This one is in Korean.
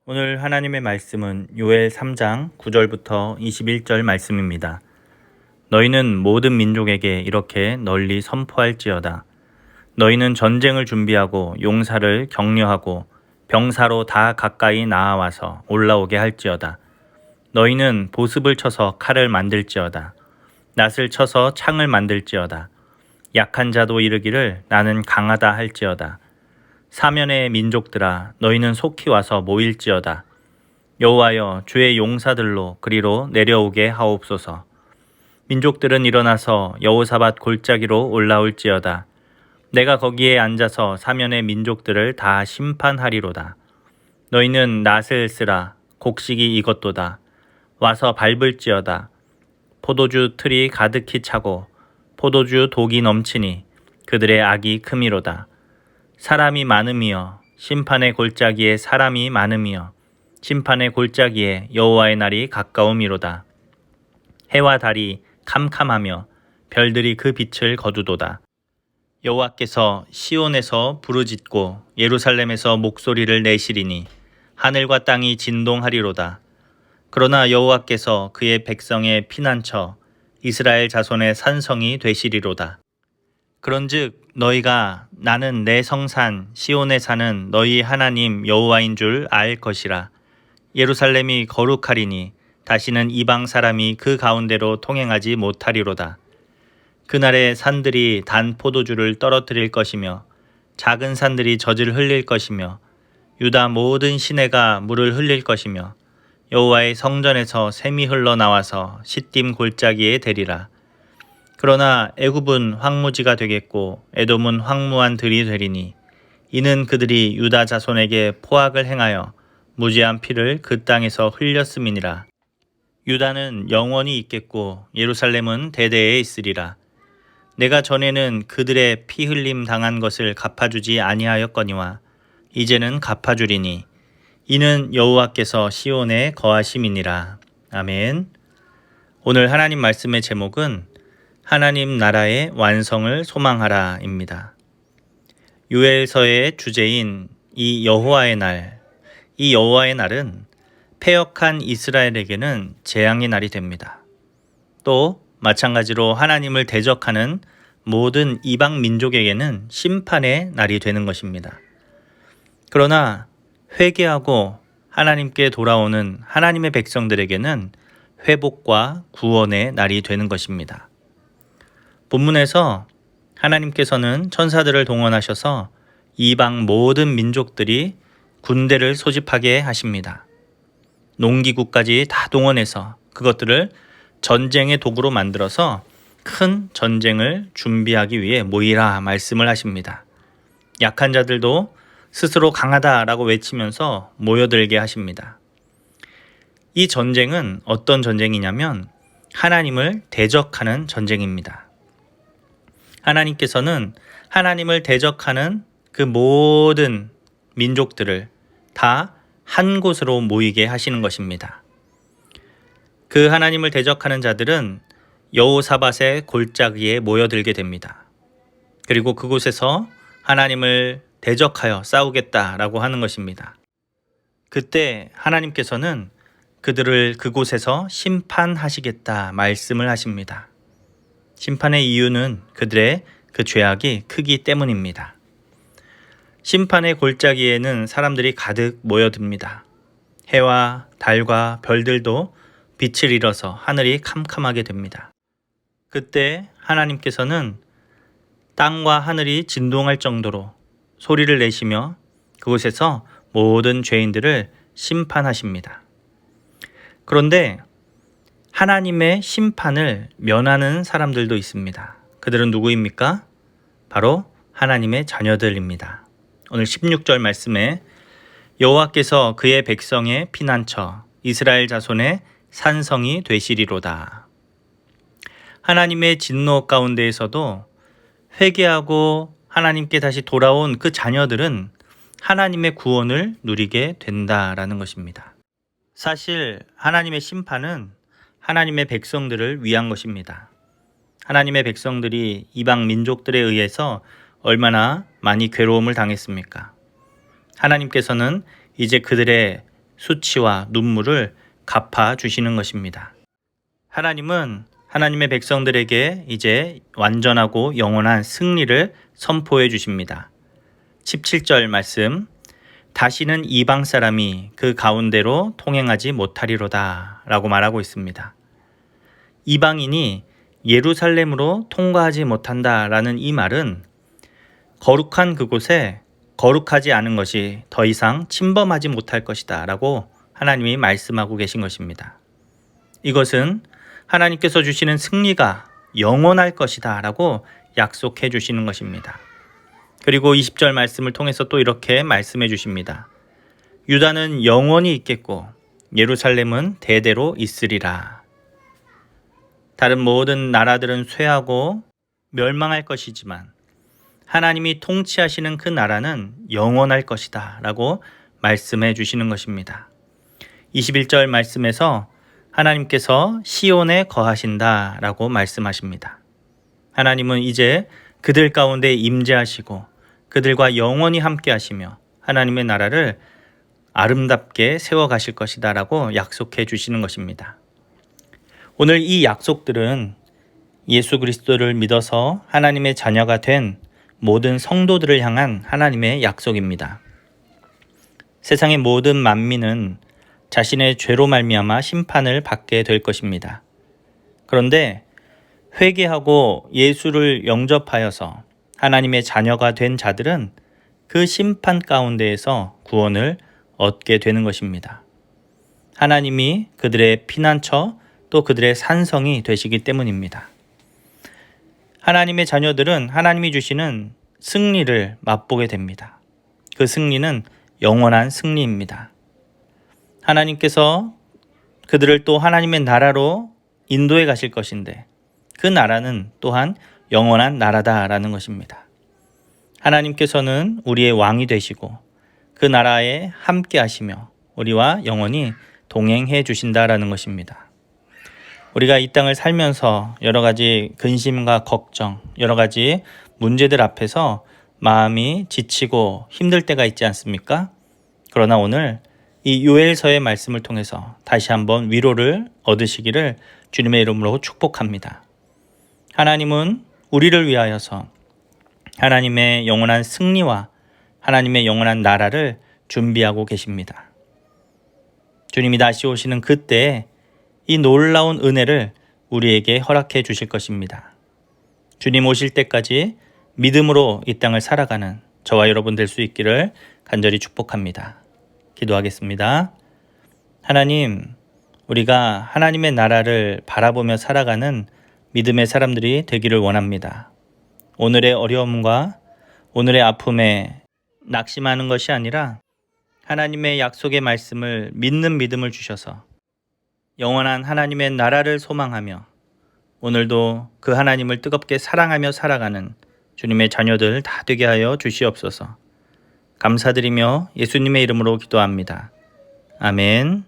오늘 하나님의 말씀은 요엘 3장 9절부터 21절 말씀입니다. 너희는 모든 민족에게 이렇게 널리 선포할지어다. 너희는 전쟁을 준비하고 용사를 격려하고 병사로 다 가까이 나아와서 올라오게 할지어다. 너희는 보습을 쳐서 칼을 만들지어다. 낫을 쳐서 창을 만들지어다. 약한 자도 이르기를 나는 강하다 할지어다. 사면의 민족들아 너희는 속히 와서 모일지어다. 여호와여 주의 용사들로 그리로 내려오게 하옵소서. 민족들은 일어나서 여호사밧 골짜기로 올라올지어다. 내가 거기에 앉아서 사면의 민족들을 다 심판하리로다. 너희는 낫을 쓰라. 곡식이 익었도다. 와서 밟을지어다. 포도주 틀이 가득히 차고 포도주 독이 넘치니 그들의 악이 크미로다. 사람이 많음이여 심판의 골짜기에 사람이 많음이여 심판의 골짜기에 여호와의 날이 가까움이로다. 해와 달이 캄캄하며 별들이 그 빛을 거두도다. 여호와께서 시온에서 부르짖고 예루살렘에서 목소리를 내시리니 하늘과 땅이 진동하리로다. 그러나 여호와께서 그의 백성의 피난처 이스라엘 자손의 산성이 되시리로다. 그런즉 너희가 나는 내 성산 시온에 사는 너희 하나님 여호와인 줄 알 것이라. 예루살렘이 거룩하리니 다시는 이방 사람이 그 가운데로 통행하지 못하리로다. 그날에 산들이 단 포도주를 떨어뜨릴 것이며 작은 산들이 젖을 흘릴 것이며 유다 모든 시내가 물을 흘릴 것이며 여호와의 성전에서 샘이 흘러나와서 시딤 골짜기에 대리라. 그러나 애굽은 황무지가 되겠고 에돔은 황무한 들이 되리니 이는 그들이 유다 자손에게 포악을 행하여 무지한 피를 그 땅에서 흘렸음이니라. 유다는 영원히 있겠고 예루살렘은 대대에 있으리라. 내가 전에는 그들의 피 흘림 당한 것을 갚아주지 아니하였거니와 이제는 갚아주리니 이는 여호와께서 시온에 거하심이니라. 아멘. 오늘 하나님 말씀의 제목은 하나님 나라의 완성을 소망하라입니다. 요엘서의 주제인 이 여호와의 날, 이 여호와의 날은 패역한 이스라엘에게는 재앙의 날이 됩니다. 또 마찬가지로 하나님을 대적하는 모든 이방 민족에게는 심판의 날이 되는 것입니다. 그러나 회개하고 하나님께 돌아오는 하나님의 백성들에게는 회복과 구원의 날이 되는 것입니다. 본문에서 하나님께서는 천사들을 동원하셔서 이방 모든 민족들이 군대를 소집하게 하십니다. 농기구까지 다 동원해서 그것들을 전쟁의 도구로 만들어서 큰 전쟁을 준비하기 위해 모이라 말씀을 하십니다. 약한 자들도 스스로 강하다라고 외치면서 모여들게 하십니다. 이 전쟁은 어떤 전쟁이냐면 하나님을 대적하는 전쟁입니다. 하나님께서는 하나님을 대적하는 그 모든 민족들을 다 한 곳으로 모이게 하시는 것입니다. 그 하나님을 대적하는 자들은 여호사밧의 골짜기에 모여들게 됩니다. 그리고 그곳에서 하나님을 대적하여 싸우겠다라고 하는 것입니다. 그때 하나님께서는 그들을 그곳에서 심판하시겠다 말씀을 하십니다. 심판의 이유는 그들의 그 죄악이 크기 때문입니다. 심판의 골짜기에는 사람들이 가득 모여듭니다. 해와 달과 별들도 빛을 잃어서 하늘이 캄캄하게 됩니다. 그때 하나님께서는 땅과 하늘이 진동할 정도로 소리를 내시며 그곳에서 모든 죄인들을 심판하십니다. 그런데 하나님의 심판을 면하는 사람들도 있습니다. 그들은 누구입니까? 바로 하나님의 자녀들입니다. 오늘 16절 말씀에 여호와께서 그의 백성의 피난처 이스라엘 자손의 산성이 되시리로다. 하나님의 진노 가운데에서도 회개하고 하나님께 다시 돌아온 그 자녀들은 하나님의 구원을 누리게 된다라는 것입니다. 사실 하나님의 심판은 하나님의 백성들을 위한 것입니다. 하나님의 백성들이 이방 민족들에 의해서 얼마나 많이 괴로움을 당했습니까? 하나님께서는 이제 그들의 수치와 눈물을 갚아 주시는 것입니다. 하나님은 하나님의 백성들에게 이제 완전하고 영원한 승리를 선포해 주십니다. 17절 말씀, 다시는 이방 사람이 그 가운데로 통행하지 못하리로다 라고 말하고 있습니다. 이방인이 예루살렘으로 통과하지 못한다라는 이 말은 거룩한 그곳에 거룩하지 않은 것이 더 이상 침범하지 못할 것이다 라고 하나님이 말씀하고 계신 것입니다. 이것은 하나님께서 주시는 승리가 영원할 것이다 라고 약속해 주시는 것입니다. 그리고 20절 말씀을 통해서 또 이렇게 말씀해 주십니다. 유다는 영원히 있겠고 예루살렘은 대대로 있으리라. 다른 모든 나라들은 쇠하고 멸망할 것이지만 하나님이 통치하시는 그 나라는 영원할 것이다 라고 말씀해 주시는 것입니다. 21절 말씀에서 하나님께서 시온에 거하신다 라고 말씀하십니다. 하나님은 이제 그들 가운데 임재하시고 그들과 영원히 함께 하시며 하나님의 나라를 아름답게 세워가실 것이다 라고 약속해 주시는 것입니다. 오늘 이 약속들은 예수 그리스도를 믿어서 하나님의 자녀가 된 모든 성도들을 향한 하나님의 약속입니다. 세상의 모든 만민은 자신의 죄로 말미암아 심판을 받게 될 것입니다. 그런데 회개하고 예수를 영접하여서 하나님의 자녀가 된 자들은 그 심판 가운데에서 구원을 얻게 되는 것입니다. 하나님이 그들의 피난처 또 그들의 산성이 되시기 때문입니다. 하나님의 자녀들은 하나님이 주시는 승리를 맛보게 됩니다. 그 승리는 영원한 승리입니다. 하나님께서 그들을 또 하나님의 나라로 인도해 가실 것인데 그 나라는 또한 영원한 나라다라는 것입니다. 하나님께서는 우리의 왕이 되시고 그 나라에 함께 하시며 우리와 영원히 동행해 주신다라는 것입니다. 우리가 이 땅을 살면서 여러 가지 근심과 걱정, 여러 가지 문제들 앞에서 마음이 지치고 힘들 때가 있지 않습니까? 그러나 오늘 이 요엘서의 말씀을 통해서 다시 한번 위로를 얻으시기를 주님의 이름으로 축복합니다. 하나님은 우리를 위하여서 하나님의 영원한 승리와 하나님의 영원한 나라를 준비하고 계십니다. 주님이 다시 오시는 그때에 이 놀라운 은혜를 우리에게 허락해 주실 것입니다. 주님 오실 때까지 믿음으로 이 땅을 살아가는 저와 여러분 될 수 있기를 간절히 축복합니다. 기도하겠습니다. 하나님, 우리가 하나님의 나라를 바라보며 살아가는 믿음의 사람들이 되기를 원합니다. 오늘의 어려움과 오늘의 아픔에 낙심하는 것이 아니라 하나님의 약속의 말씀을 믿는 믿음을 주셔서 영원한 하나님의 나라를 소망하며 오늘도 그 하나님을 뜨겁게 사랑하며 살아가는 주님의 자녀들 다 되게 하여 주시옵소서. 감사드리며 예수님의 이름으로 기도합니다. 아멘.